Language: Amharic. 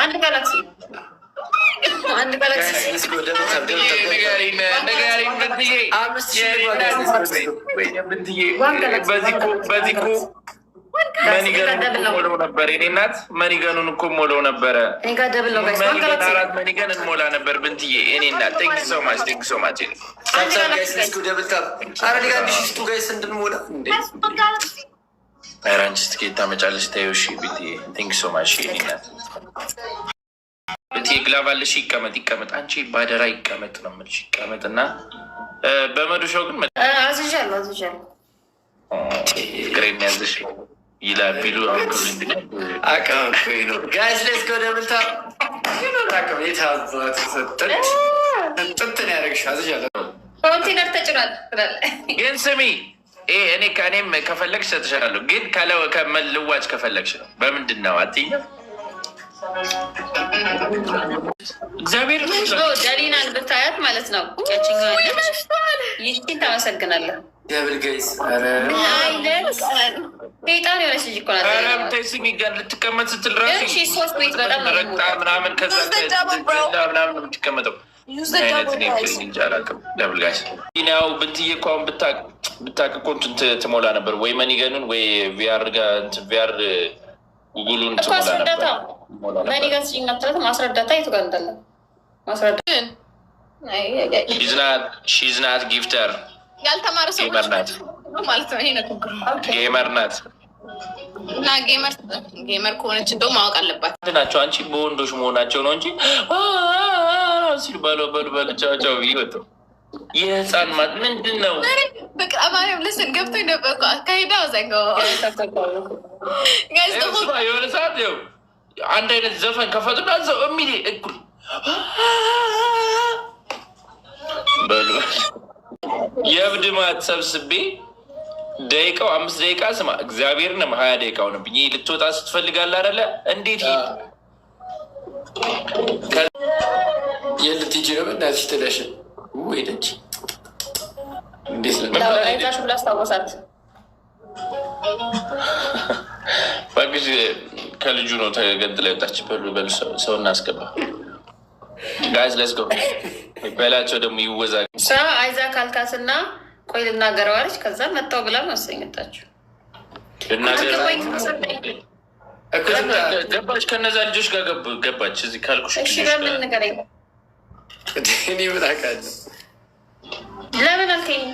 አንድ ጋላክሲ አንድ ጋላክሲ መኒገኑን ሞለው ነበር። እኔ እናት መኒገኑን እኮ ሞለው ነበረ። አራት መኒገን እንሞላ ነበር ብንትዬ። እኔ እናት ቴንክ ሶ ማች ቴንክ ሶ ማች። አንቺ ትኬት ታመጫለሽ። ተይው እሺ ብትዬ ቴንክ ሶ ማች። እኔ እናት ብትዬ ግላባለሽ። ይቀመጥ ይቀመጥ፣ አንቺ ባደራ ይቀመጥ ነው የምልሽ። ይቀመጥ እና በመዶሻው ግን አዝዣለሁ ፍቅር የሚያዝሽ ይላል ቢሉ ጋይስ ሌትስ ጎ ደብልታ ጥንትን ያደረግሽ ኮንቴነር ተጭኗል። ግን ስሚ እኔ ከእኔም ከፈለግሽ ሰጥሻለሁ፣ ግን ከመልዋጭ ከፈለግሽ ነው። በምንድን ነው አትይኝ? እግዚአብሔር ደሊናን ብታያት ማለት ነው ይህችን ታመሰግናለህ። ደብል ገይስ ጣን የሆነች ልጅ እኮ ናት። ስሚ ጋር ልትቀመጥ ስትል ራሱ ሶስት ቤት በጣም ረግጣ ምናምን ከዛ ምናምን ነው የምትቀመጠው። ያው ብንትዬ እኮ አሁን ብታቅ እኮ እንትን ትሞላ ነበር ወይ መኒገኑን ወይ ቪአር ጉጉሉን ትሞላ ነበር። መኒገን ሲናትረት ማስረዳታ የቱ ጋር እንዳለ ማስረዳት ሺዝናት ጊፍተር ያልተማረ ሰው ናት ማለት ነው። ይሄ ነው ጌመር ናት እና ጌመር ከሆነች እንደው ማወቅ አለባት ናቸው። አንቺ በወንዶች መሆናቸው ነው እንጂ ሲሉ በለቻቸው ይወጡ የህፃን ማት ምንድን ነው? በቃ ማርያም ልስን ገብቶ ይነበቁ አካሄዳ ዘጋ የሆነ ሰዓት ው አንድ አይነት ዘፈን ከፈቱና ዘው የሚል እኩል በሉ የእብድ ማት ሰብስቤ ደቂቃው 5 ደቂቃ ስማ እግዚአብሔርን 20 ደቂቃ ሆነብኝ። ልትወጣ ስትፈልጋል አይደለ? እንዴት የልትጅ ነው በእናትሽ ትለሽ ሄደች። አይታሽ ብላ አስታወሳት። እባክሽ ከልጁ ነው ተገድላ የወጣች። በሉ ሰው እናስገባ ጋይዝ ሌትስ ጎ በላቸው። ደግሞ ይወዛ አይዛ ካልካስና ቆይ ልናገረዋለች። ከዛ መጣው ብላ መሰኘታችሁ ገባች። ከነዛ ልጆች ጋር ገባች። እዚህ ካልኩሽ በምን ንገረኝ። እኔ ምን አውቃለሁ? ለምን አልከኝ?